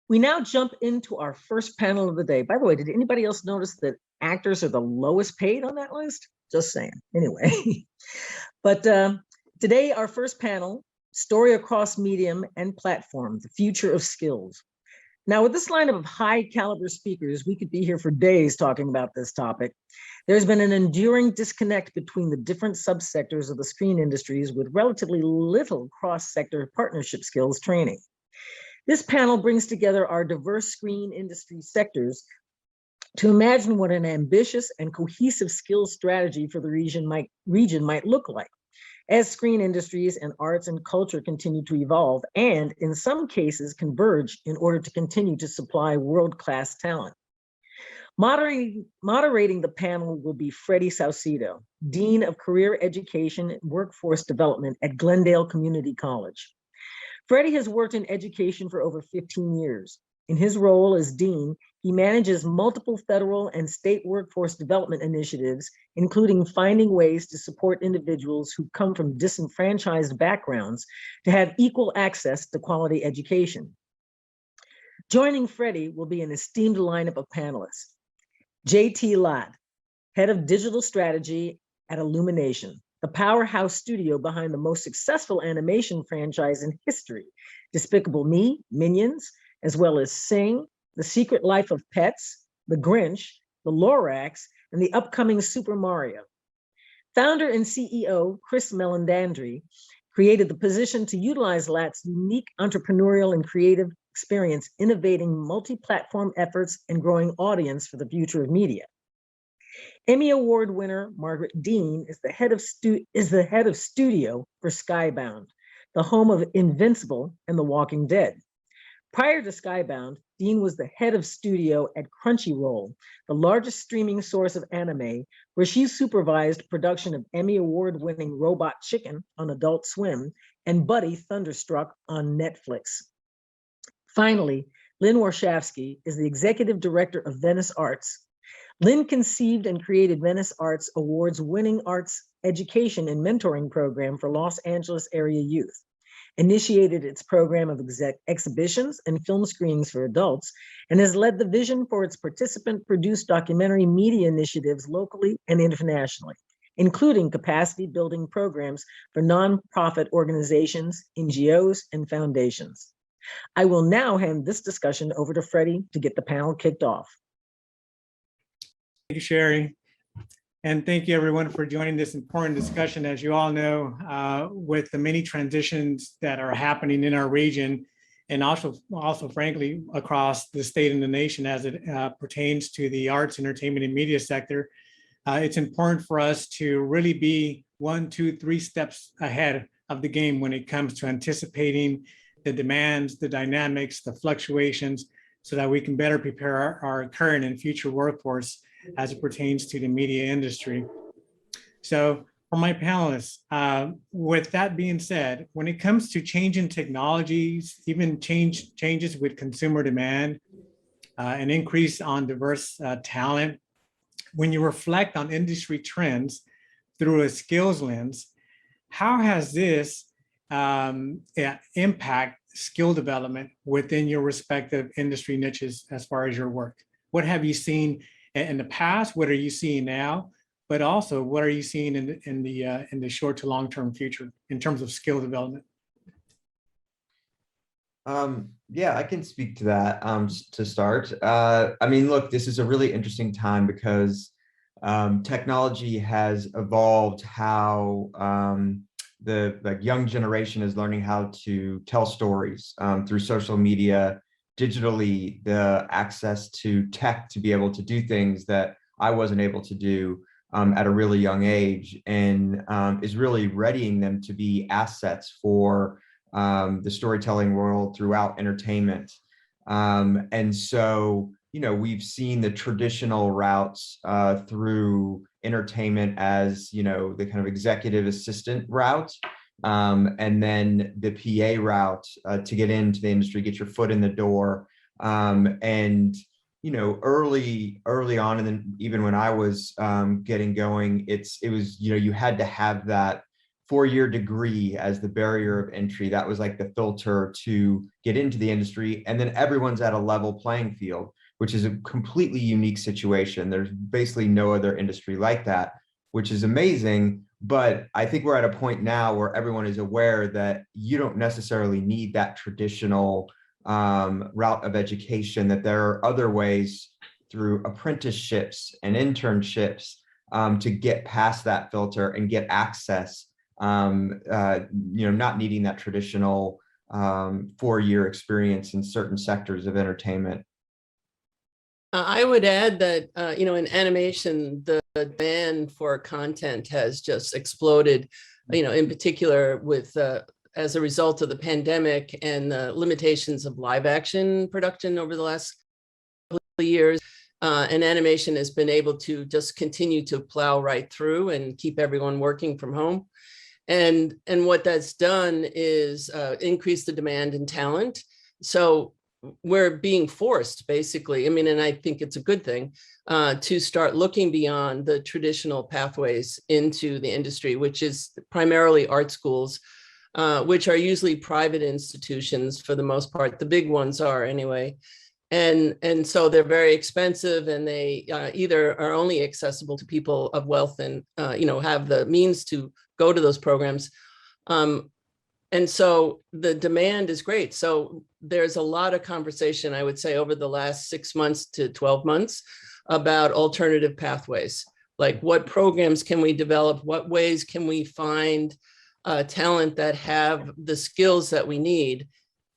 We now jump into our first panel of the day. By the way, did anybody else notice that actors are the lowest paid on that list? Just saying. Anyway, but today our first panel, Story Across Medium and Platform, the Future of Skills. Now, with this lineup of high caliber speakers, we could be here for days talking about this topic. There's been an enduring disconnect between the different subsectors of the screen industries with relatively little cross-sector partnership skills training. This panel brings together our diverse screen industry sectors to imagine what an ambitious and cohesive skills strategy for the region might look like as screen industries and arts and culture continue to evolve and, in some cases, converge in order to continue to supply world-class talent. Moderating the panel will be Freddy Saucedo, Dean of Career Education and Workforce Development at Glendale Community College. Freddy has worked in education for over 15 years. In his role as dean, he manages multiple federal and state workforce development initiatives, including finding ways to support individuals who come from disenfranchised backgrounds to have equal access to quality education. Joining Freddy will be an esteemed lineup of panelists. J.T. Ladd, head of digital strategy at Illumination, the powerhouse studio behind the most successful animation franchise in history, Despicable Me, Minions, as well as Sing, The Secret Life of Pets, The Grinch, The Lorax, and the upcoming Super Mario. Founder and CEO Chris Melandandri created the position to utilize Ladd's unique entrepreneurial and creative experience innovating multi-platform efforts and growing audience for the future of media. Emmy Award winner Margaret Dean is the head of studio for Skybound, the home of Invincible and The Walking Dead. Prior to Skybound, Dean was the head of studio at Crunchyroll, the largest streaming source of anime, where she supervised production of Emmy Award-winning Robot Chicken on Adult Swim and Buddy Thunderstruck on Netflix. Finally, Lynn Warshawski is the executive director of Venice Arts. Lynn conceived and created Venice Arts Awards-winning arts education and mentoring program for Los Angeles area youth, initiated its program of exhibitions and film screenings for adults, and has led the vision for its participant-produced documentary media initiatives locally and internationally, including capacity-building programs for nonprofit organizations, NGOs, and foundations. I will now hand this discussion over to Freddy to get the panel kicked off. Thank you, Sherry. And thank you everyone for joining this important discussion. As you all know, with the many transitions that are happening in our region and also frankly, across the state and the nation as it pertains to the arts, entertainment, and media sector, it's important for us to really be 1, 2, 3 steps ahead of the game when it comes to anticipating the demands, the dynamics, the fluctuations, so that we can better prepare our current and future workforce as it pertains to the media industry. So for my panelists, with that being said, when it comes to changing technologies, even changes with consumer demand, an increase on diverse talent, when you reflect on industry trends through a skills lens, how has this impact skill development within your respective industry niches as far as your work? What have you seen in the past? What are you seeing now? But also, what are you seeing in the short to long-term future in terms of skill development? Yeah, I can speak to that to start. I mean, look, this is a really interesting time because technology has evolved how the young generation is learning how to tell stories through social media, digitally, the access to tech to be able to do things that I wasn't able to do at a really young age, and is really readying them to be assets for the storytelling world throughout entertainment. And so, you know, we've seen the traditional routes through entertainment as, you know, the kind of executive assistant route, and then the PA route to get into the industry, get your foot in the door. And, you know, early on, and then even when I was getting going, it was, you know, you had to have that four-year degree as the barrier of entry. That was like the filter to get into the industry. And then everyone's at a level playing field, which is a completely unique situation. There's basically no other industry like that, which is amazing. But I think we're at a point now where everyone is aware that you don't necessarily need that traditional route of education, that there are other ways through apprenticeships and internships to get past that filter and get access, not needing that traditional four-year experience in certain sectors of entertainment. I would add that, in animation, the demand for content has just exploded, in particular with as a result of the pandemic and the limitations of live action production over the last couple of years. And animation has been able to just continue to plow right through and keep everyone working from home. And what that's done is increase the demand in talent. So we're being forced, basically, and I think it's a good thing, to start looking beyond the traditional pathways into the industry, which is primarily art schools, which are usually private institutions for the most part. The big ones are anyway. And so they're very expensive, and they either are only accessible to people of wealth and, have the means to go to those programs. And so the demand is great. So there's a lot of conversation, I would say, over the last 6 months to 12 months about alternative pathways. Like, what programs can we develop? What ways can we find talent that have the skills that we need?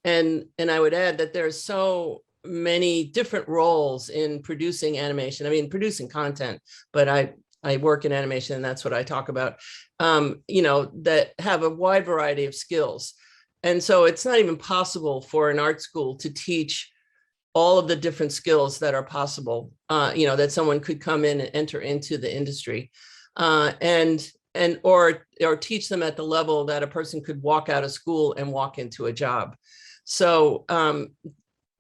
And I would add that there's so many different roles in producing animation. Producing content, but I work in animation, and that's what I talk about, that have a wide variety of skills. And so it's not even possible for an art school to teach all of the different skills that are possible, that someone could come in and enter into the industry, or teach them at the level that a person could walk out of school and walk into a job. So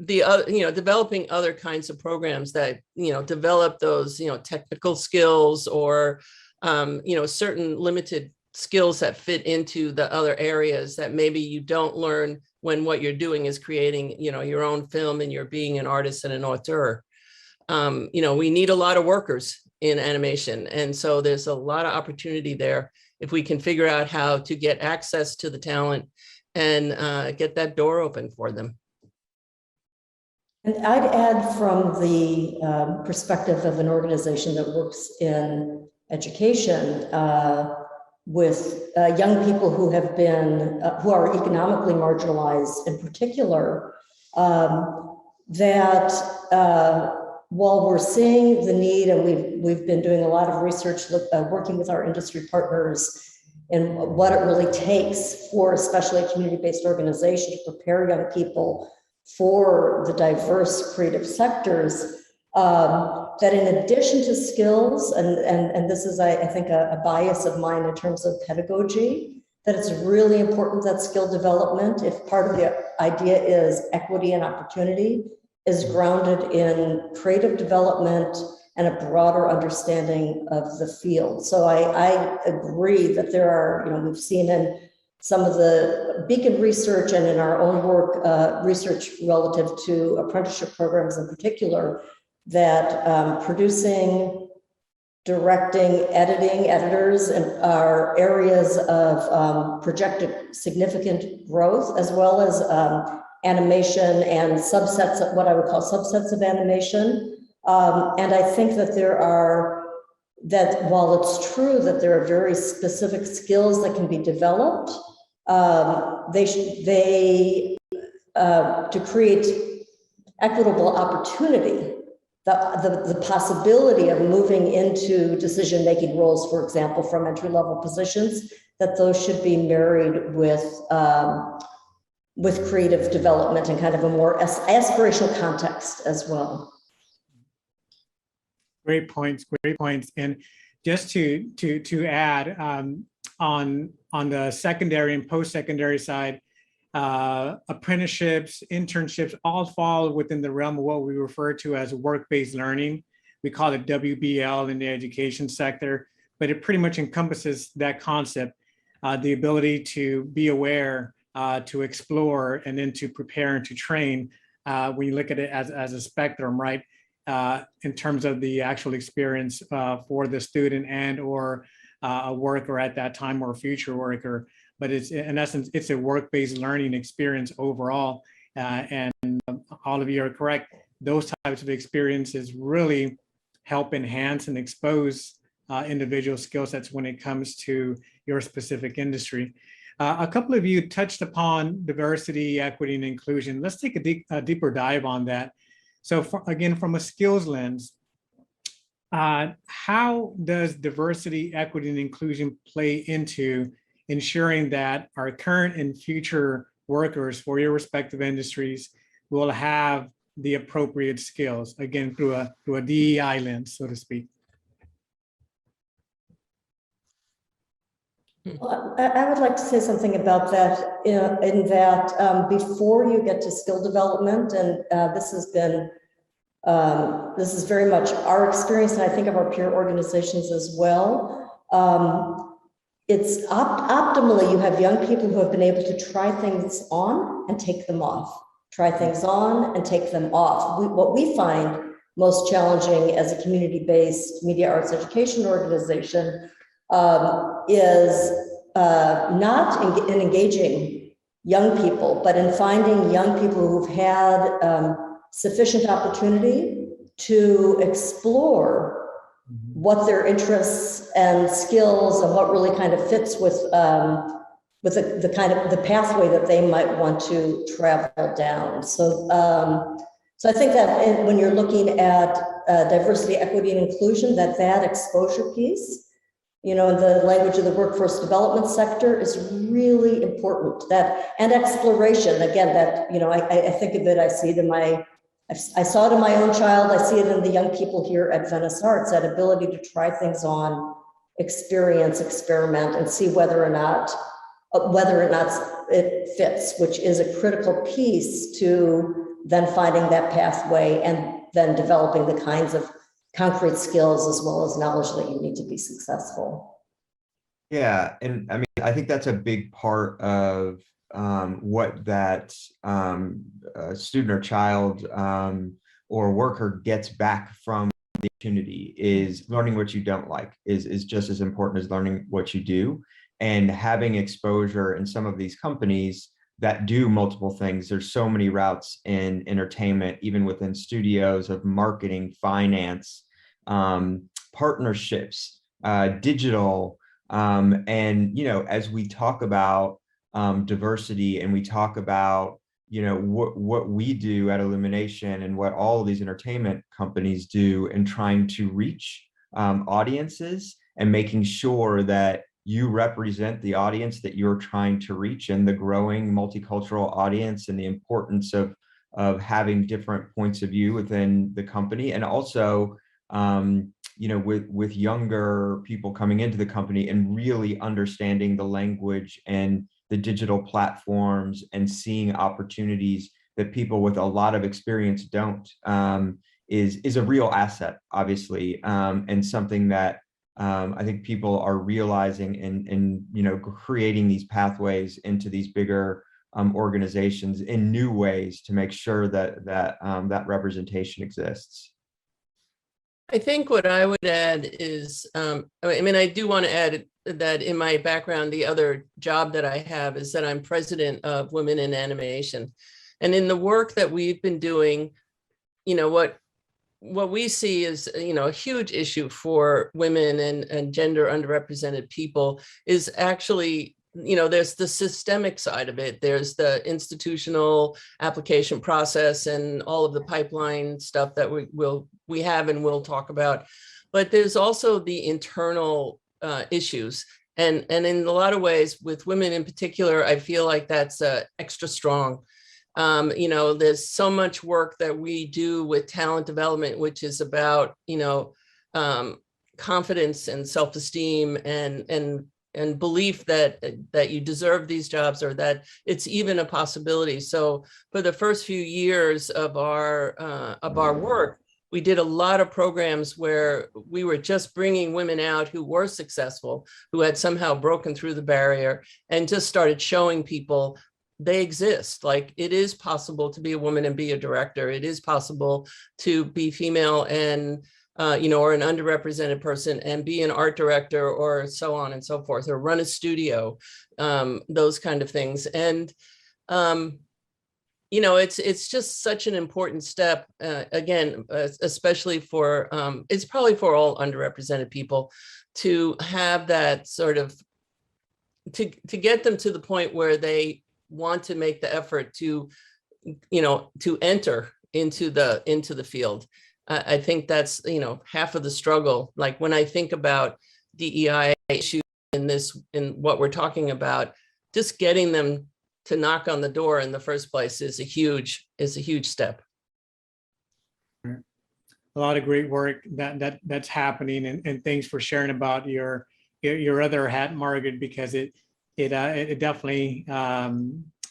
developing other kinds of programs that, develop those, technical skills or, certain limited skills that fit into the other areas that maybe you don't learn when what you're doing is creating, your own film and you're being an artist and an auteur. We need a lot of workers in animation. And so there's a lot of opportunity there if we can figure out how to get access to the talent and get that door open for them. And I'd add, from the perspective of an organization that works in education with young people who have been, who are economically marginalized in particular, that while we're seeing the need, and we've been doing a lot of research, working with our industry partners, and what it really takes for especially a community-based organization to prepare young people for the diverse creative sectors, that in addition to skills, and this is, I think, a bias of mine in terms of pedagogy, that it's really important that skill development, if part of the idea is equity and opportunity, is grounded in creative development and a broader understanding of the field. So I agree that there are, we've seen in some of the Beacon research and in our own work, research relative to apprenticeship programs in particular, that producing, directing, editing, editors are areas of projected significant growth, as well as animation and subsets of what I would call subsets of animation. And I think that that while it's true that there are very specific skills that can be developed, to create equitable opportunity, the possibility of moving into decision-making roles, for example, from entry-level positions, that those should be married with creative development and kind of a more aspirational context as well. Great points, great points. And just to add, on the secondary and post-secondary side, apprenticeships, internships all fall within the realm of what we refer to as work-based learning. We call it WBL in the education sector, but it pretty much encompasses that concept. the ability to be aware, to explore, and then to prepare and to train. When you look at it as a spectrum, right? In terms of the actual experience for the student and or a worker at that time or a future worker. But it's, in essence, it's a work-based learning experience overall. And all of you are correct. Those types of experiences really help enhance and expose individual skill sets when it comes to your specific industry. A couple of you touched upon diversity, equity, and inclusion. Let's take a deeper dive on that. So again, from a skills lens, how does diversity, equity, and inclusion play into ensuring that our current and future workers for your respective industries will have the appropriate skills, again, through a DEI lens, so to speak? Well, I would like to say something about that in that before you get to skill development, and this is very much our experience, and I think of our peer organizations as well. It's optimally, you have young people who have been able to try things on and take them off, try things on and take them off. What we find most challenging as a community-based media arts education organization is not in engaging young people, but in finding young people who've had sufficient opportunity to explore what their interests and skills and what really kind of fits with the kind of the pathway that they might want to travel down. So I think that when you're looking at diversity, equity, and inclusion, that exposure piece, in the language of the workforce development sector, is really important. That and exploration, again, that, I think of it, I see it in I saw it in my own child, I see it in the young people here at Venice Arts, that ability to try things on, experience, experiment, and see whether or not it fits, which is a critical piece to then finding that pathway and then developing the kinds of concrete skills as well as knowledge that you need to be successful. Yeah, and I mean, I think that's a big part of what that student or child or worker gets back from the opportunity is learning what you don't like is just as important as learning what you do, and having exposure in some of these companies that do multiple things. There's so many routes in entertainment, even within studios, of marketing, finance, partnerships, digital, and as we talk about diversity, and we talk about what we do at Illumination and what all of these entertainment companies do in trying to reach audiences and making sure that you represent the audience that you're trying to reach, and the growing multicultural audience, and the importance of having different points of view within the company, and also with younger people coming into the company and really understanding the language and the digital platforms and seeing opportunities that people with a lot of experience don't, is a real asset, obviously, and something that I think people are realizing and creating these pathways into these bigger organizations in new ways to make sure that representation exists. I think what I would add is, I do want to add that in my background, the other job that I have is that I'm president of Women in Animation. And in the work that we've been doing, what we see is, a huge issue for women and gender underrepresented people is actually, there's the systemic side of it. There's the institutional application process and all of the pipeline stuff that we have and we'll talk about. But there's also the internal issues. And in a lot of ways, with women in particular, I feel like that's extra strong. There's so much work that we do with talent development, which is about, confidence and self-esteem and belief that you deserve these jobs, or that it's even a possibility. So for the first few years of our work, we did a lot of programs where we were just bringing women out who were successful, who had somehow broken through the barrier, and just started showing people they exist. Like, it is possible to be a woman and be a director. It is possible to be female and or an underrepresented person and be an art director, or so on and so forth, or run a studio, those kind of things. And it's just such an important step, again, especially for, it's probably for all underrepresented people, to have that sort of, to get them to the point where they want to make the effort to, to enter into the field. I think that's, half of the struggle. Like, when I think about DEI issues in what we're talking about, just getting them to knock on the door in the first place is a huge step. A lot of great work that's happening, and thanks for sharing about your other hat, Margaret, because it definitely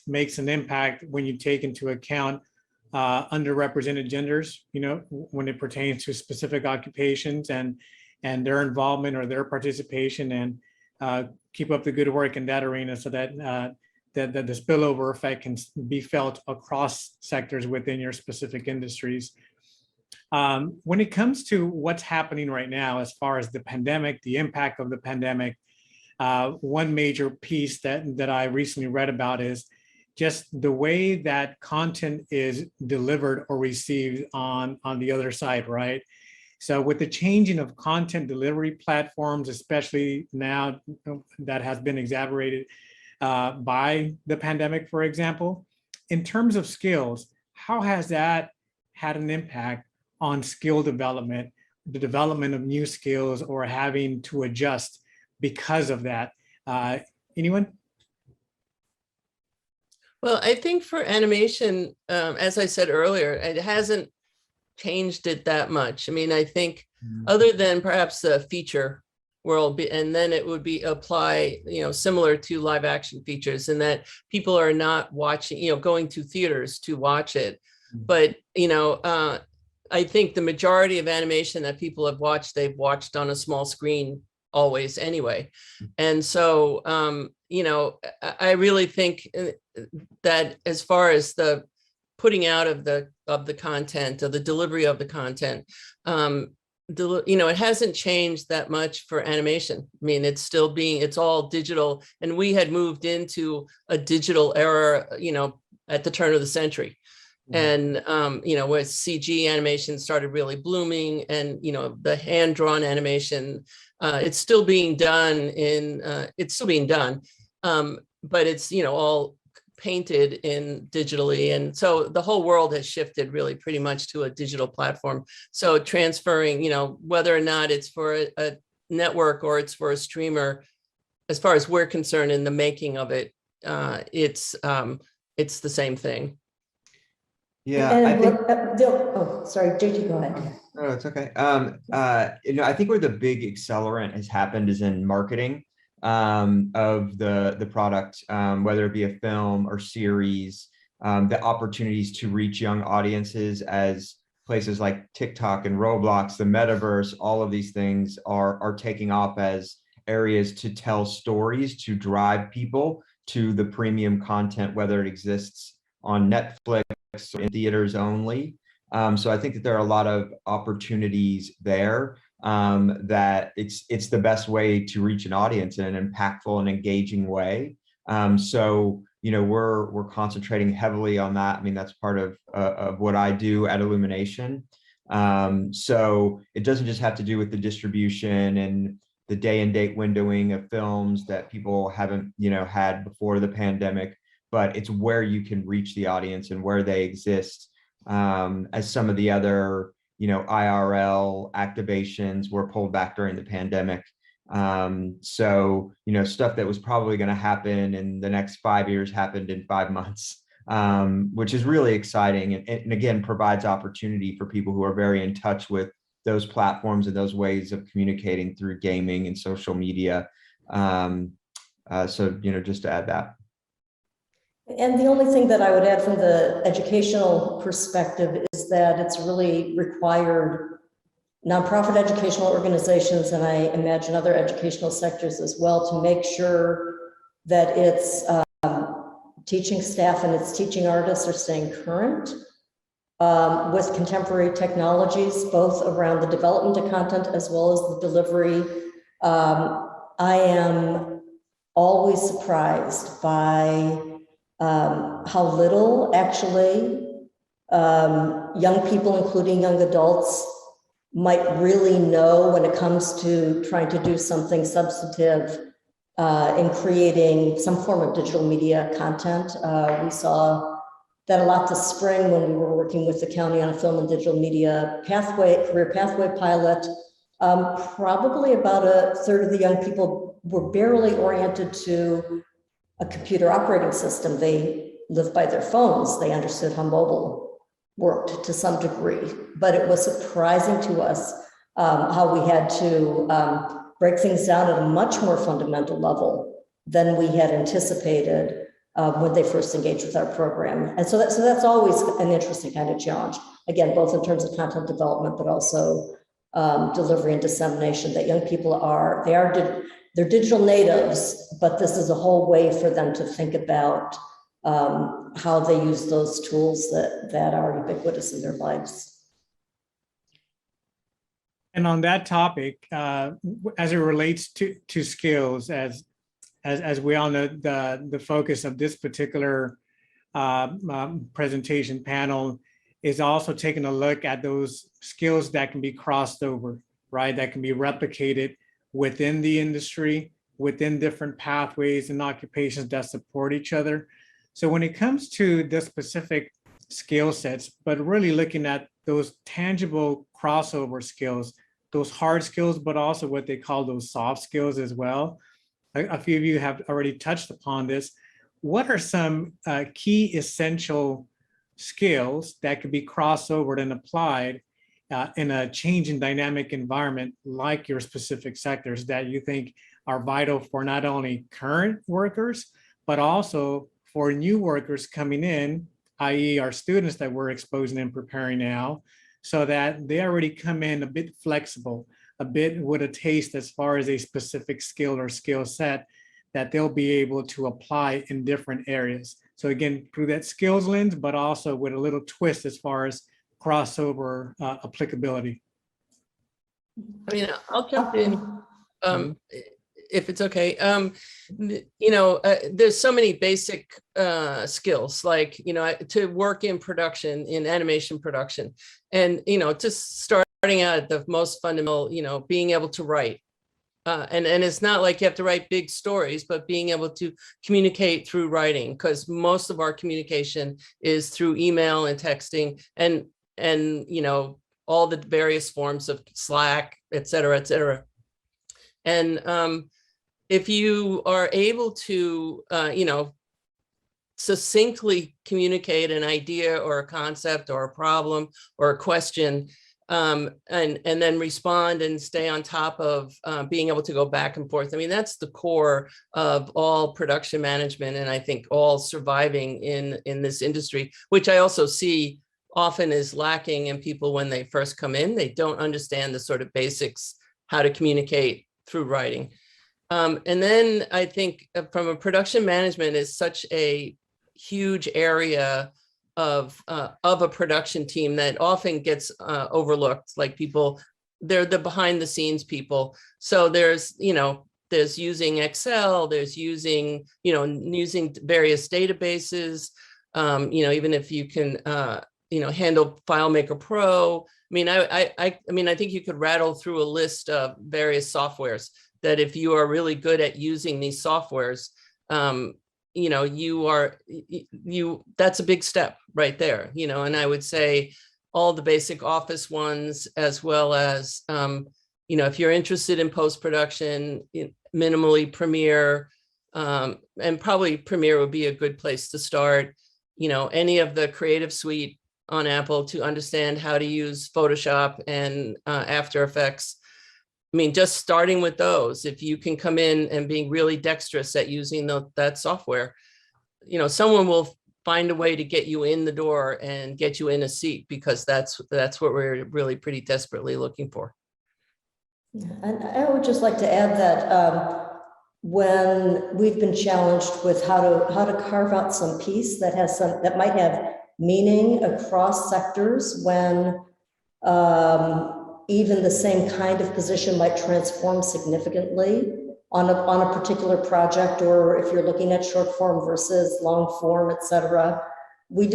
makes an impact when you take into account underrepresented genders, when it pertains to specific occupations and their involvement or their participation, and keep up the good work in that arena, so that that the spillover effect can be felt across sectors within your specific industries. When it comes to what's happening right now, as far as the pandemic, the impact of the pandemic, one major piece that I recently read about is just the way that content is delivered or received on the other side, right? So with the changing of content delivery platforms, especially now that has been exacerbated by the pandemic, for example, in terms of skills, how has that had an impact on skill development, the development of new skills, or having to adjust because of that? Anyone? Well, I think for animation, as I said earlier, it hasn't changed it that much. I mean, I think other than perhaps the feature world, and then it would be apply, similar to live action features, and that people are not watching, going to theaters to watch it. But, I think the majority of animation that people have watched, they've watched on a small screen always anyway. And so, I really think that as far as the putting out of the content, or the delivery of the content, it hasn't changed that much for animation. I mean, it's all digital, and we had moved into a digital era, at the turn of the century. And, where CG animation started really blooming, and, the hand-drawn animation, it's still being done but it's, all painted in digitally. And so the whole world has shifted really pretty much to a digital platform. So transferring, whether or not it's for a network or it's for a streamer, as far as we're concerned in the making of it, it's the same thing. Yeah, And I think. Sorry, JT, go ahead. Oh, it's okay. I think where the big accelerant has happened is in marketing of the product, whether it be a film or series, the opportunities to reach young audiences, as places like TikTok and Roblox, the metaverse, all of these things are taking off as areas to tell stories, to drive people to the premium content, whether it exists on Netflix or in theaters only. So I think that there are a lot of opportunities there, that it's the best way to reach an audience in an impactful and engaging way. So we're concentrating heavily on that. I mean, that's part of what I do at Illumination. So it doesn't just have to do with the distribution and the day and date windowing of films that people haven't had before the pandemic, but it's where you can reach the audience and where they exist, as some of the other IRL activations were pulled back during the pandemic. So stuff that was probably going to happen in the next 5 years happened in 5 months, which is really exciting, and again provides opportunity for people who are very in touch with those platforms and those ways of communicating through gaming and social media. So just to add that. And the only thing that I would add from the educational perspective is that it's really required nonprofit educational organizations, and I imagine other educational sectors as well, to make sure that its teaching staff and its teaching artists are staying current with contemporary technologies, both around the development of content as well as the delivery. I am always surprised by how little actually young people, including young adults, might really know when it comes to trying to do something substantive in creating some form of digital media content. We saw that a lot this spring when we were working with the county on a film and digital media career pathway pilot. Probably about a third of the young people were barely oriented to a computer operating system. They lived by their phones. They understood how mobile worked to some degree, but it was surprising to us how we had to break things down at a much more fundamental level than we had anticipated when they first engaged with our program. And so that's always an interesting kind of challenge. Again, both in terms of content development, but also delivery and dissemination, that young people they're digital natives, but this is a whole way for them to think about how they use those tools that are ubiquitous in their lives. And on that topic, as it relates to skills, as we all know, the focus of this particular presentation panel is also taking a look at those skills that can be crossed over, right? That can be replicated within the industry, within different pathways and occupations that support each other. So when it comes to the specific skill sets, but really looking at those tangible crossover skills, those hard skills, but also what they call those soft skills as well. A few of you have already touched upon this. What are some key essential skills that could be crossovered and applied in a changing dynamic environment like your specific sectors that you think are vital for not only current workers, but also for new workers coming in, i.e. our students that we're exposing and preparing now, so that they already come in a bit flexible, a bit with a taste as far as a specific skill or skill set that they'll be able to apply in different areas. So again, through that skills lens, but also with a little twist as far as crossover applicability. I mean, I'll jump in if it's okay. There's so many basic skills, like, to work in production, in animation production, and, just starting out at the most fundamental, being able to write. And it's not like you have to write big stories, but being able to communicate through writing, because most of our communication is through email and texting and all the various forms of Slack, et cetera, et cetera. And if you are able to, succinctly communicate an idea or a concept or a problem or a question, and then respond and stay on top of being able to go back and forth. I mean, that's the core of all production management, and I think all surviving in this industry, which I also see often is lacking in people when they first come in. They don't understand the sort of basics, how to communicate through writing. And then I think from a production management is such a huge area of a production team that often gets overlooked. Like people, they're the behind the scenes people. So there's using Excel, there's using various databases, even if you can, handle FileMaker Pro. I mean, I think you could rattle through a list of various softwares that if you are really good at using these softwares, that's a big step right there, and I would say all the basic Office ones, as well as, if you're interested in post-production, minimally Premiere, and probably Premiere would be a good place to start, any of the Creative Suite on Apple to understand how to use Photoshop and After Effects. I mean, just starting with those, if you can come in and being really dexterous at using that software, someone will find a way to get you in the door and get you in a seat, because that's what we're really pretty desperately looking for. And I would just like to add that when we've been challenged with how to carve out some piece that might have meaning across sectors, when even the same kind of position might transform significantly on a particular project, or if you're looking at short form versus long form, et cetera. We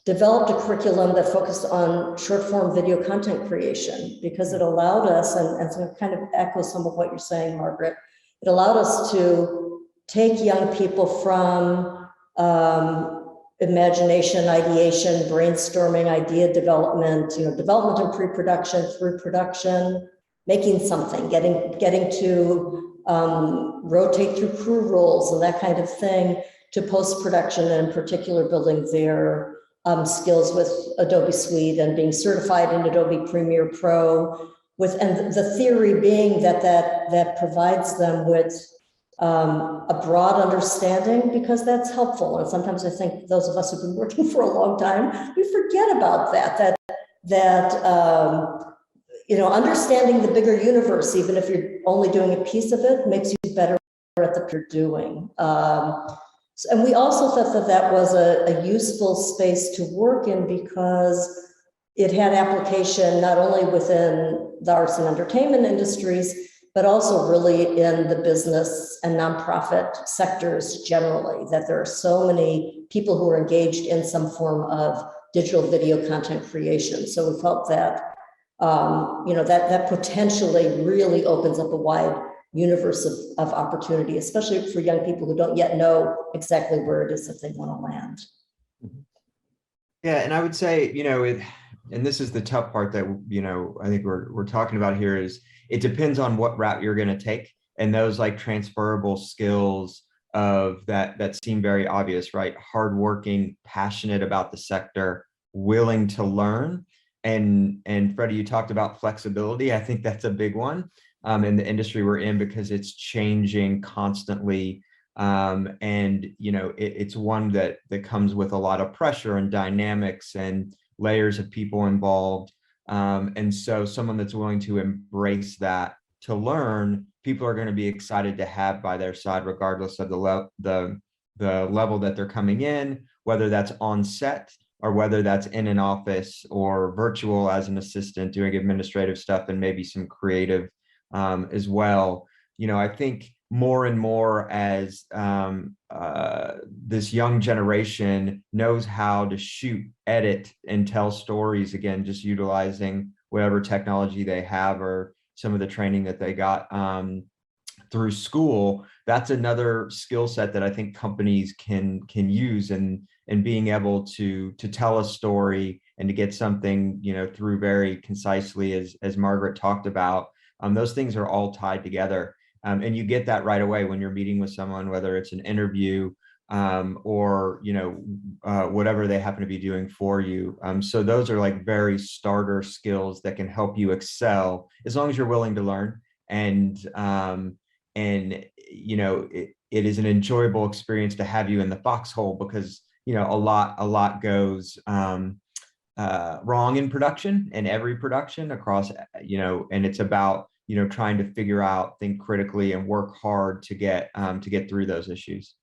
developed a curriculum that focused on short form video content creation, because it allowed us, and so it kind of echoes some of what you're saying, Margaret, it allowed us to take young people from imagination, ideation, brainstorming, idea development, development and pre-production through production, making something, getting to rotate through crew roles and that kind of thing, to post-production, and in particular building their skills with Adobe Suite and being certified in Adobe Premiere Pro, and the theory being that provides them with a broad understanding, because that's helpful. And sometimes I think those of us who've been working for a long time, we forget about that understanding the bigger universe, even if you're only doing a piece of it, makes you better at the you're doing. And we also thought that was a useful space to work in, because it had application not only within the arts and entertainment industries, but also really in the business and nonprofit sectors generally, that there are so many people who are engaged in some form of digital video content creation. So we felt that that potentially really opens up a wide universe of opportunity, especially for young people who don't yet know exactly where it is that they want to land. Yeah, and I would say, and this is the tough part that, I think we're talking about here, is it depends on what route you're going to take, and those like transferable skills of that seem very obvious, right? Hardworking, passionate about the sector, willing to learn. And Freddy, you talked about flexibility. I think that's a big one in the industry we're in, because it's changing constantly. It's one that comes with a lot of pressure and dynamics and layers of people involved. And so someone that's willing to embrace that, to learn, people are going to be excited to have by their side, regardless of the level that they're coming in, whether that's on set or whether that's in an office or virtual as an assistant doing administrative stuff and maybe some creative as well. I think more and more as this young generation knows how to shoot, edit, and tell stories, again, just utilizing whatever technology they have or some of the training that they got through school. That's another skill set that I think companies can use, and being able to tell a story and to get something through very concisely, as Margaret talked about. Those things are all tied together. And you get that right away when you're meeting with someone, whether it's an interview or whatever they happen to be doing for you. So those are like very starter skills that can help you excel as long as you're willing to learn. And it is an enjoyable experience to have you in the foxhole, because a lot goes wrong in production, in every production across, and it's about trying to figure out, think critically, and work hard to get through those issues.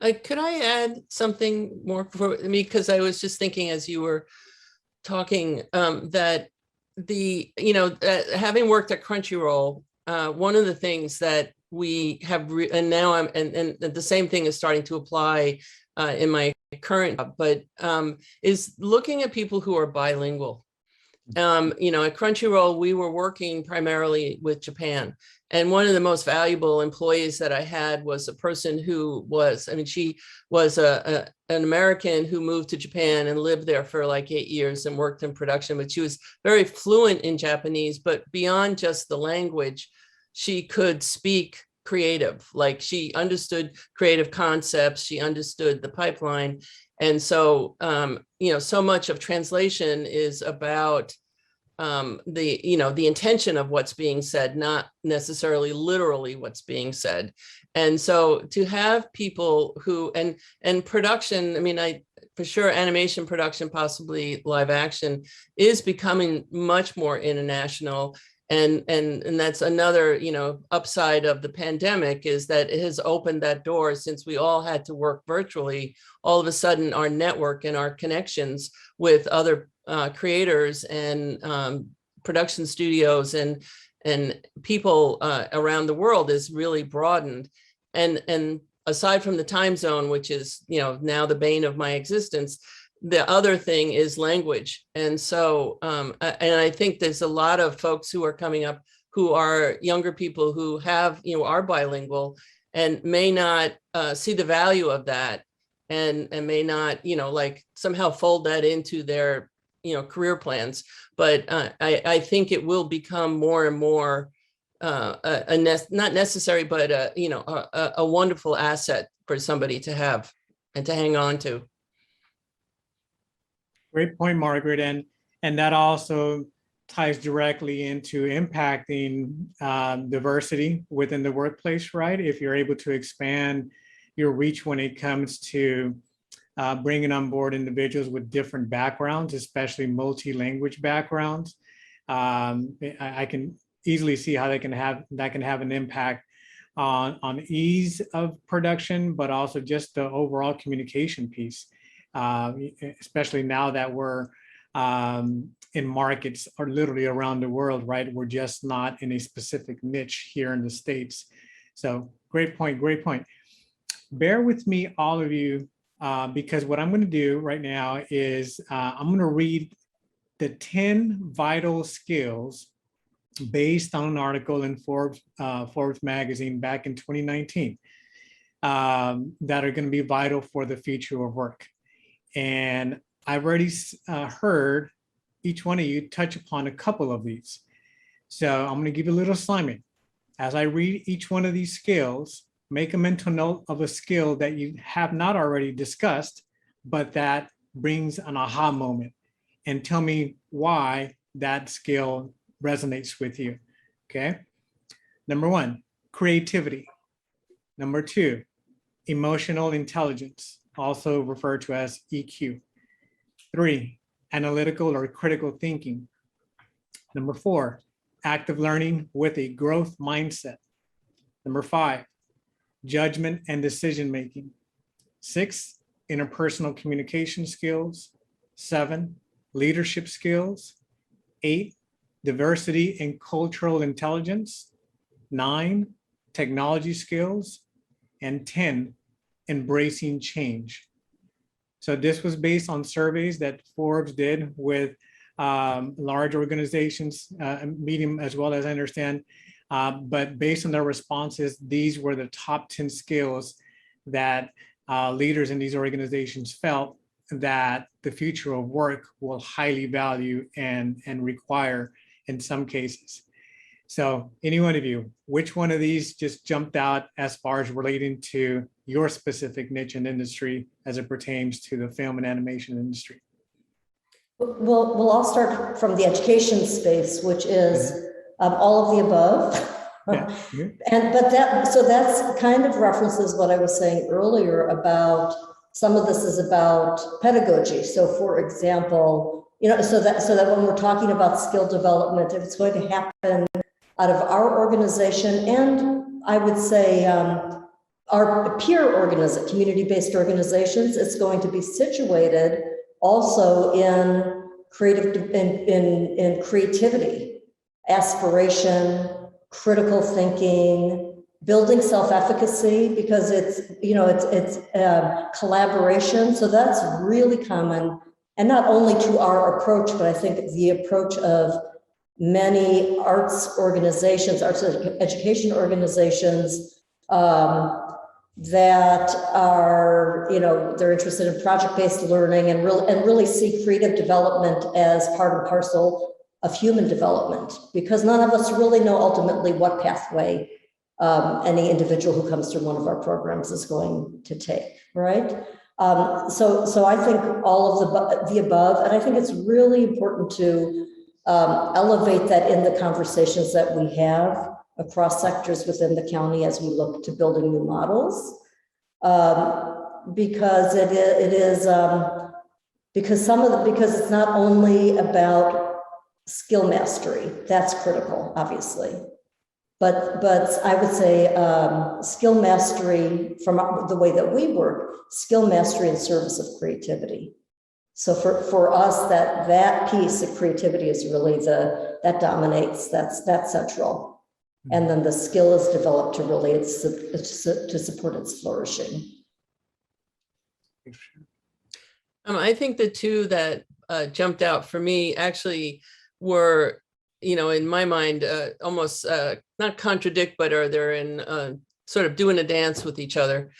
Could I add something more for me? Because I was just thinking as you were talking that having worked at Crunchyroll, one of the things that we have, and now and the same thing is starting to apply in my current job, but is looking at people who are bilingual. At Crunchyroll, we were working primarily with Japan. And one of the most valuable employees that I had was a person who was, she was an American who moved to Japan and lived there for like 8 years and worked in production, but she was very fluent in Japanese, but beyond just the language, she could speak creative, like she understood creative concepts, she understood the pipeline. And so, so much of translation is about the intention of what's being said, not necessarily literally what's being said. And so to have people who, and production, I mean, for sure, animation production, possibly live action, is becoming much more international. And that's another, upside of the pandemic, is that it has opened that door. Since we all had to work virtually, all of a sudden our network and our connections with other creators and production studios and people around the world is really broadened. And aside from the time zone, which is, now the bane of my existence, the other thing is language. And so, and I think there's a lot of folks who are coming up who are younger people who have, are bilingual and may not see the value of that, and may not, like somehow fold that into their, career plans. But I think it will become more and more not necessary, but a wonderful asset for somebody to have and to hang on to. Great point, Margaret. And that also ties directly into impacting diversity within the workplace, right? If you're able to expand your reach when it comes to bringing on board individuals with different backgrounds, especially multi-language backgrounds, I can easily see how that can have an impact on ease of production, but also just the overall communication piece. Especially now that we're in markets are literally around the world, right? We're just not in a specific niche here in the States. So great point, great point. Bear with me, all of you, because what I'm going to do right now is I'm going to read the 10 vital skills based on an article in Forbes magazine back in 2019 that are going to be vital for the future of work. And I've already heard each one of you touch upon a couple of these. So I'm going to give you a little assignment. As I read each one of these skills, make a mental note of a skill that you have not already discussed, but that brings an aha moment, and tell me why that skill resonates with you, okay? Number 1, creativity. Number 2, emotional intelligence, also referred to as EQ. 3, analytical or critical thinking. Number 4, active learning with a growth mindset. Number 5, judgment and decision-making. 6, interpersonal communication skills. 7, leadership skills. 8, diversity and cultural intelligence. 9, technology skills. And 10, embracing change. So this was based on surveys that Forbes did with large organizations, medium as well, as I understand. But based on their responses, these were the top 10 skills that leaders in these organizations felt that the future of work will highly value and require in some cases. So any one of you, which one of these just jumped out as far as relating to your specific niche and industry as it pertains to the film and animation industry? Well, I'll start from the education space, which is all of the above. Yeah. So that's kind of references what I was saying earlier about some of this is about pedagogy. So for example, so that when we're talking about skill development, if it's going to happen out of our organization, and I would say our peer community-based organizations, it's going to be situated also in creativity, aspiration, critical thinking, building self-efficacy, because it's collaboration. So that's really common, and not only to our approach, but I think the approach of many arts organizations, arts education organizations that are, they're interested in project-based learning and really see creative development as part and parcel of human development, because none of us really know ultimately what pathway any individual who comes through one of our programs is going to take, right? So I think all of the above, and I think it's really important to elevate that in the conversations that we have. across sectors within the county as we look to building new models. Because because it's not only about skill mastery, that's critical, obviously. But I would say skill mastery from the way that we work, skill mastery in service of creativity. So for us, that piece of creativity is really that dominates, that's central. And then the skill is developed to really to support its flourishing. I think the two that jumped out for me actually were, in my mind, almost not contradict, but they're in sort of doing a dance with each other.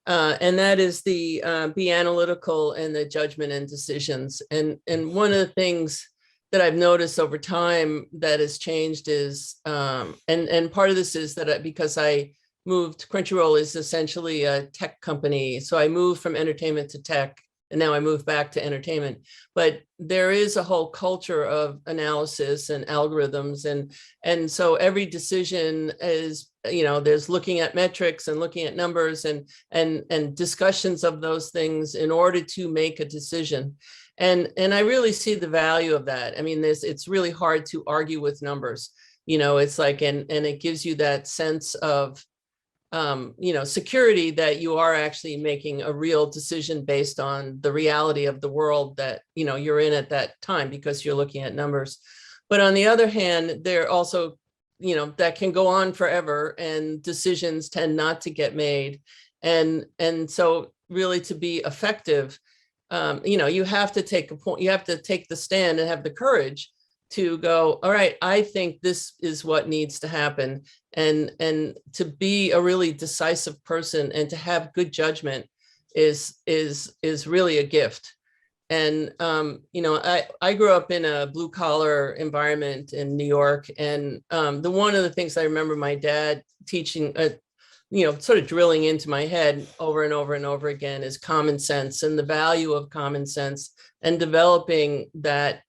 And that is the be analytical and the judgment and decisions. And one of the things that I've noticed over time that has changed is, and part of this is that because I moved, Crunchyroll is essentially a tech company. So I moved from entertainment to tech, and now I moved back to entertainment. But there is a whole culture of analysis and algorithms. And so every decision is, there's looking at metrics and looking at numbers and discussions of those things in order to make a decision. And I really see the value of that. I mean, it's really hard to argue with numbers. It's like, and it gives you that sense of, security that you are actually making a real decision based on the reality of the world that, you're in at that time because you're looking at numbers. But on the other hand, there also, that can go on forever and decisions tend not to get made. And so really to be effective, you have to take a point, you have to take the stand and have the courage to go, all right, I think this is what needs to happen. And to be a really decisive person and to have good judgment is really a gift. And, I grew up in a blue collar environment in New York. And one of the things I remember my dad teaching, sort of drilling into my head over and over and over again is common sense and the value of common sense and developing that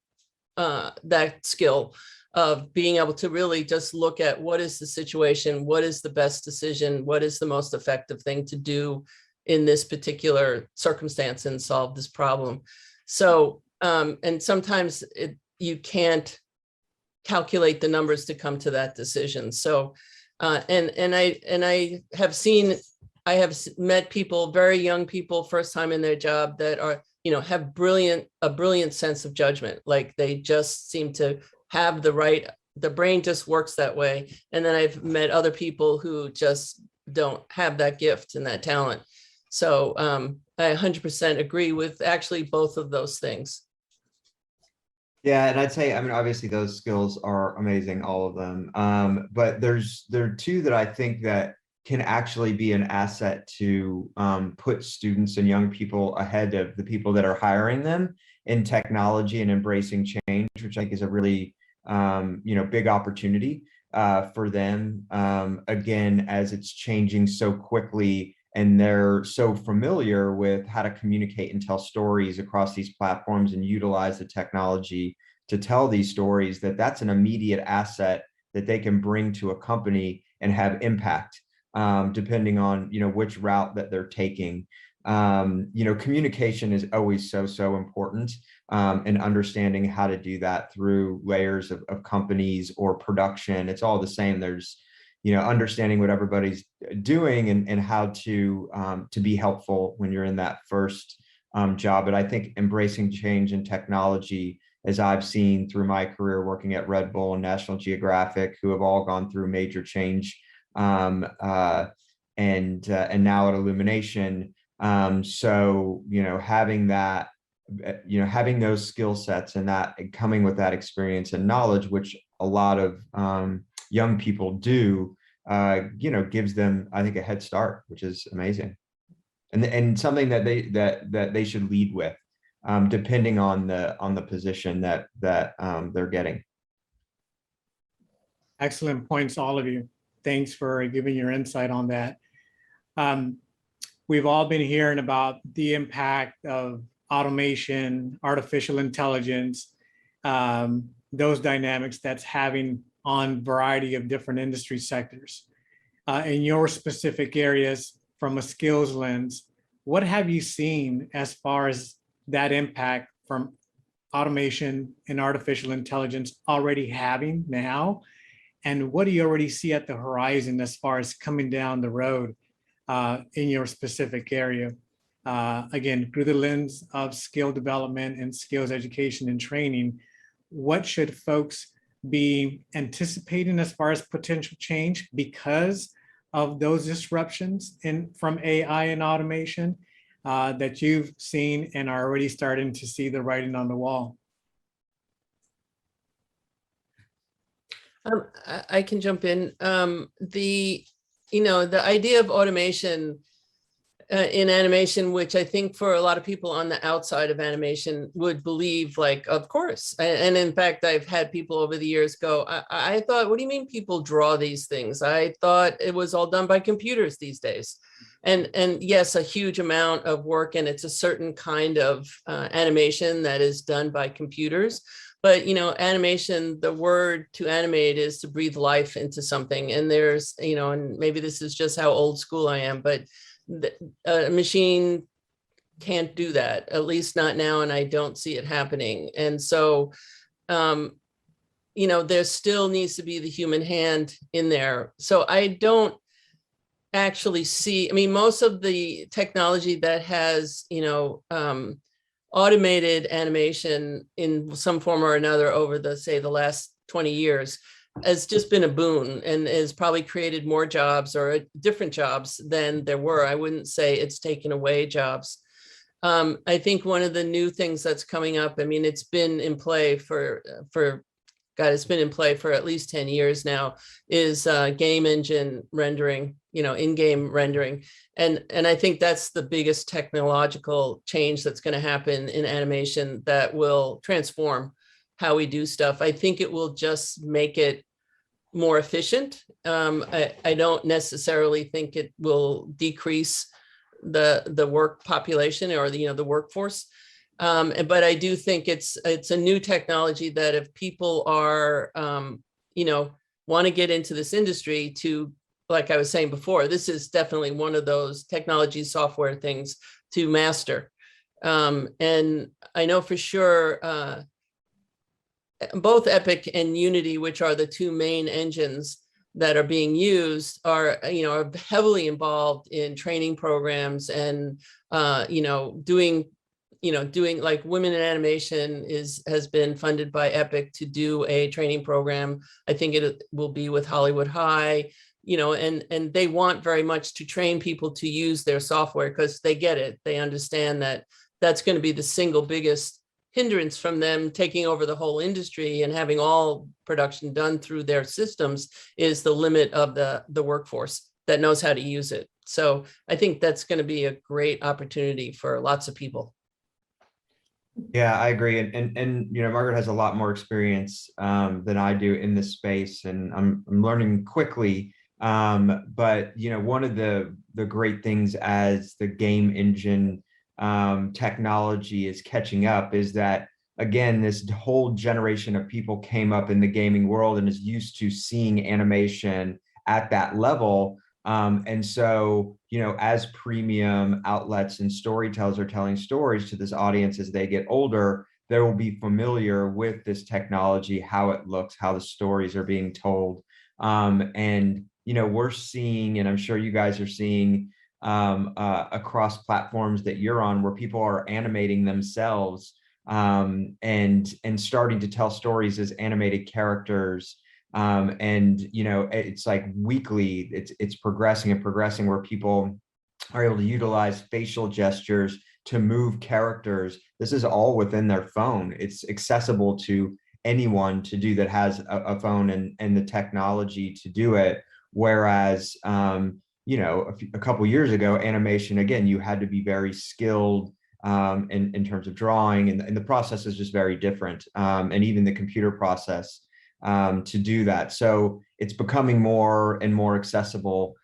skill of being able to really just look at what is the situation, what is the best decision, what is the most effective thing to do in this particular circumstance and solve this problem. So, and sometimes you can't calculate the numbers to come to that decision. So, and I have met people, very young people, first time in their job that are, have a brilliant sense of judgment. Like they just seem to have the brain just works that way. And then I've met other people who just don't have that gift and that talent. So I 100% agree with actually both of those things. Yeah, and I'd say, obviously those skills are amazing, all of them. But there are two that I think that can actually be an asset to put students and young people ahead of the people that are hiring them in technology and embracing change, which I think is a really big opportunity for them. Again, as it's changing so quickly and they're so familiar with how to communicate and tell stories across these platforms and utilize the technology to tell these stories, that's an immediate asset that they can bring to a company and have impact. Depending on, which route that they're taking. Communication is always so important, and understanding how to do that through layers of companies or production. It's all the same. There's, understanding what everybody's doing and how to be helpful when you're in that first job. But I think embracing change and technology, as I've seen through my career working at Red Bull and National Geographic, who have all gone through major change, and now at Illumination. So, having that, having those skill sets and coming with that experience and knowledge, which a lot of young people do, gives them, I think, a head start, which is amazing. And something that they should lead with, depending on the position that they're getting. Excellent points, all of you. Thanks for giving your insight on that. We've all been hearing about the impact of automation, artificial intelligence, those dynamics that's having on variety of different industry sectors. In your specific areas from a skills lens, what have you seen as far as that impact from automation and artificial intelligence already having now? And what do you already see at the horizon as far as coming down the road in your specific area? Again, through the lens of skill development and skills education and training, what should folks be anticipating as far as potential change because of those disruptions from AI and automation that you've seen and are already starting to see the writing on the wall? I can jump in. The idea of automation in animation, which I think for a lot of people on the outside of animation would believe, like, of course. And in fact, I've had people over the years go, I thought, what do you mean people draw these things? I thought it was all done by computers these days. And yes, a huge amount of work, and it's a certain kind of animation that is done by computers. But, animation, the word to animate is to breathe life into something. And there's, and maybe this is just how old school I am, but a machine can't do that, at least not now. And I don't see it happening. And so, there still needs to be the human hand in there. So I don't actually see, most of the technology that has, automated animation in some form or another over the last 20 years has just been a boon and has probably created more jobs or different jobs than there were. I wouldn't say it's taken away jobs. I think one of the new things that's coming up, it's been in play it's been in play for at least 10 years now, is game engine rendering, in-game rendering. And I think that's the biggest technological change that's going to happen in animation that will transform how we do stuff. I think it will just make it more efficient. I don't necessarily think it will decrease the work population or the workforce. But I do think it's a new technology that if people are, want to get into this industry to, like I was saying before, this is definitely one of those technology software things to master. And I know for sure, both Epic and Unity, which are the two main engines that are being used, are heavily involved in training programs and, doing like Women in Animation has been funded by Epic to do a training program. I think it will be with Hollywood High, and they want very much to train people to use their software because they get it. They understand that that's going to be the single biggest hindrance from them taking over the whole industry and having all production done through their systems is the limit of the workforce that knows how to use it. So I think that's going to be a great opportunity for lots of people. Yeah, I agree. And Margaret has a lot more experience than I do in this space, and I'm learning quickly. But one of the great things as the game engine technology is catching up is that, again, this whole generation of people came up in the gaming world and is used to seeing animation at that level. And so, as premium outlets and storytellers are telling stories to this audience as they get older, they will be familiar with this technology, how it looks, how the stories are being told. And, we're seeing, and I'm sure you guys are seeing across platforms that you're on, where people are animating themselves and starting to tell stories as animated characters. It's like weekly, it's progressing where people are able to utilize facial gestures to move characters. This is all within their phone. It's accessible to anyone to do that has a phone and the technology to do it. Whereas, a couple years ago, animation, again, you had to be very skilled in terms of drawing, and the process is just very different. And even the computer process to do that. So it's becoming more and more accessible,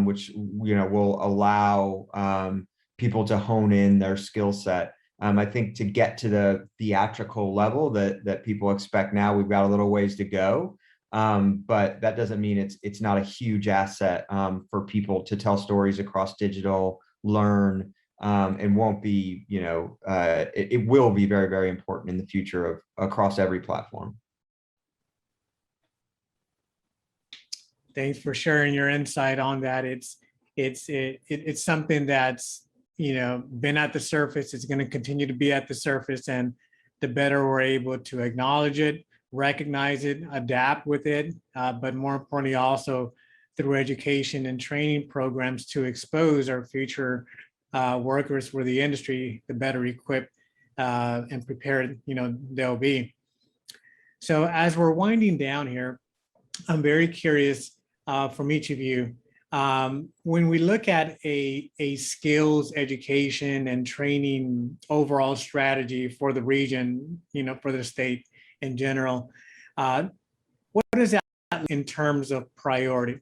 which will allow people to hone in their skill set. I think to get to the theatrical level that people expect now, we've got a little ways to go. But that doesn't mean it's not a huge asset for people to tell stories across digital, learn, and won't be, it will be very, very important in the future of across every platform. Thanks for sharing your insight on that. It's something that's, been at the surface. It's going to continue to be at the surface, and the better we're able to acknowledge it, recognize it, adapt with it, but more importantly, also through education and training programs to expose our future workers for the industry, the better equipped and prepared, they'll be. So as we're winding down here, I'm very curious from each of you, when we look at a skills education and training overall strategy for the region, for the state in general, what is that in terms of priority?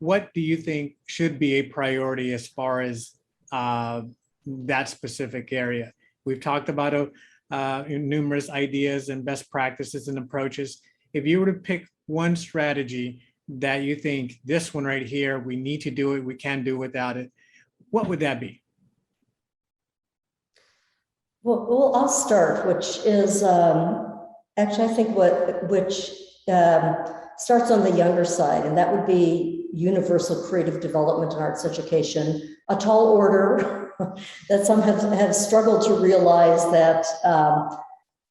What do you think should be a priority as far as that specific area? We've talked about numerous ideas and best practices and approaches. If you were to pick one strategy that you think, this one right here, we need to do it, we can't do without it, what would that be? Well, I'll start, which is actually, I think which starts on the younger side, and that would be universal creative development and arts education, a tall order that some have struggled to realize, that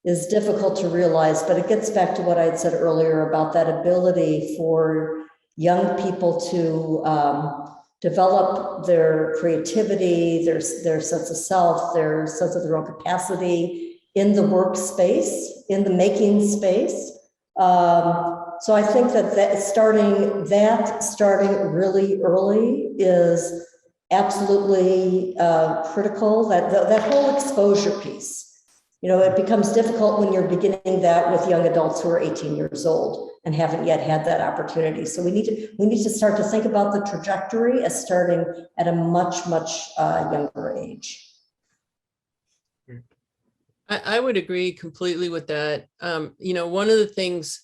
is difficult to realize, but it gets back to what I had said earlier about that ability for young people to develop their creativity, their sense of self, their sense of their own capacity in the workspace, in the making space. So I think that starting really early is absolutely critical. That whole exposure piece. It becomes difficult when you're beginning that with young adults who are 18 years old and haven't yet had that opportunity. So we need to start to think about the trajectory as starting at a much younger age. I would agree completely with that. One of the things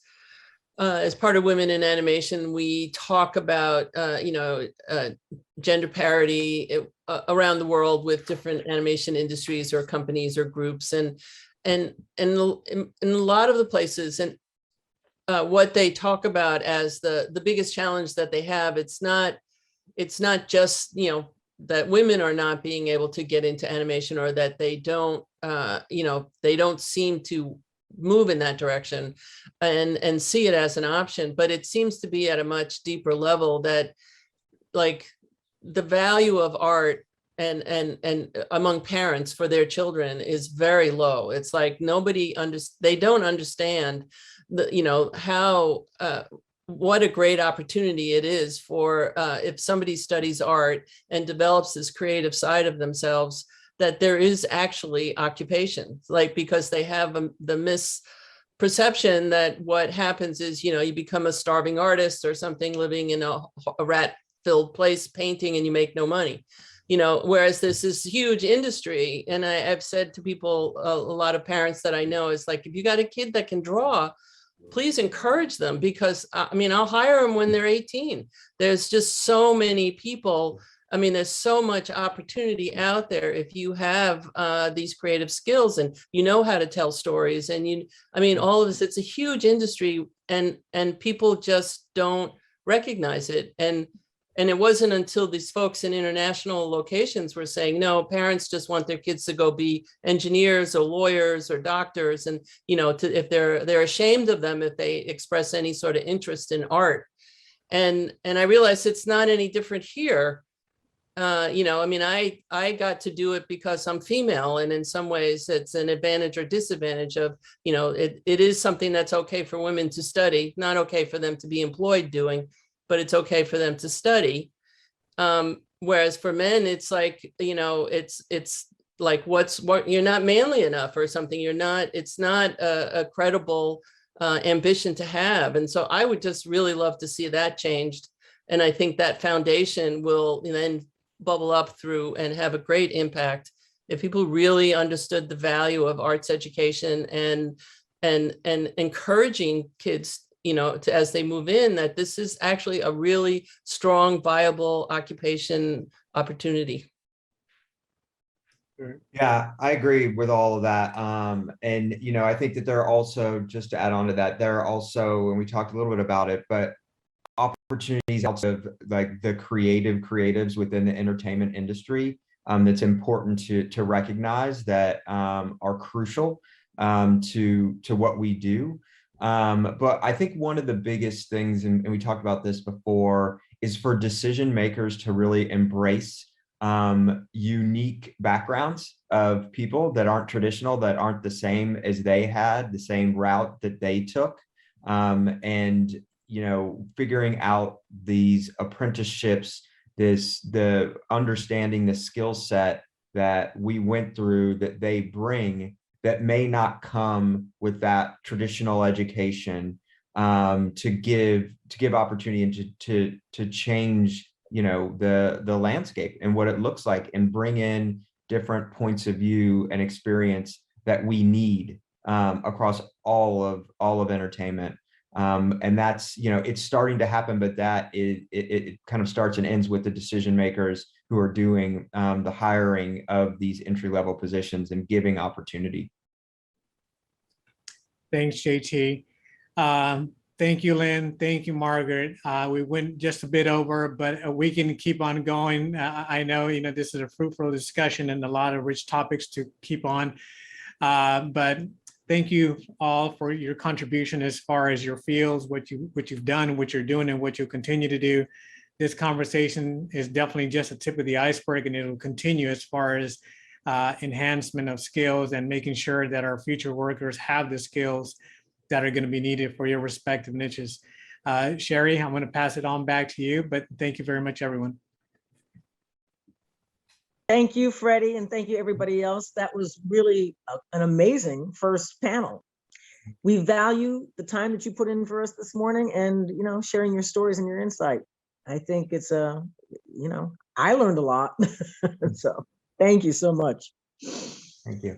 as part of Women in Animation, we talk about gender parity around the world with different animation industries or companies or groups, and in a lot of the places, and what they talk about as the biggest challenge that they have, it's not just that women are not being able to get into animation, or that they don't seem to move in that direction and see it as an option, but it seems to be at a much deeper level, that like the value of art and among parents for their children is very low. It's like they don't understand how what a great opportunity it is for if somebody studies art and develops this creative side of themselves, that there is actually occupation, because they have the misperception that what happens is, you become a starving artist or something, living in a rat-filled place painting, and you make no money. Whereas there's this huge industry, and I've said to people, a lot of parents that I know, is like, if you got a kid that can draw, please encourage them, because I'll hire them when they're 18. There's just so many people. There's so much opportunity out there if you have these creative skills and how to tell stories, and all of this. It's a huge industry, and people just don't recognize it. And it wasn't until these folks in international locations were saying, no, parents just want their kids to go be engineers or lawyers or doctors, and if they're ashamed of them if they express any sort of interest in art. And I realized it's not any different here. I got to do it because I'm female, and in some ways it's an advantage or disadvantage of, it is something that's okay for women to study, not okay for them to be employed doing, but it's okay for them to study. Whereas for men, it's like, it's like, what you're not manly enough or something. It's not a credible ambition to have. And so I would just really love to see that changed. And I think that foundation will then bubble up through and have a great impact if people really understood the value of arts education and encouraging kids as they move in, that this is actually a really strong, viable occupation opportunity. Yeah, I agree with all of that. And I think that there are also, just to add on to that, there are also, and we talked a little bit about it, but opportunities out of like the creatives within the entertainment industry that's important to recognize that are crucial to what we do. But I think one of the biggest things, and we talked about this before, is for decision makers to really embrace unique backgrounds of people that aren't traditional, that aren't the same as they had, the same route that they took. And figuring out these apprenticeships, the understanding the skill set that we went through that they bring that may not come with that traditional education, to give opportunity and to change the landscape and what it looks like, and bring in different points of view and experience that we need across all of entertainment. And that's, it's starting to happen, but that it kind of starts and ends with the decision makers who are doing the hiring of these entry-level positions and giving opportunity. Thanks, JT. Thank you, Lynn. Thank you, Margaret. We went just a bit over, but we can keep on going. I know, this is a fruitful discussion and a lot of rich topics to keep on. But thank you all for your contribution as far as your fields, what you've done, what you're doing, and what you'll continue to do. This conversation is definitely just a tip of the iceberg, and it'll continue as far as enhancement of skills and making sure that our future workers have the skills that are going to be needed for your respective niches. Sherry, I'm going to pass it on back to you, but thank you very much, everyone. Thank you, Freddie, and thank you, everybody else. That was really an amazing first panel. We value the time that you put in for us this morning, and sharing your stories and your insight. I think it's I learned a lot. So thank you so much. Thank you.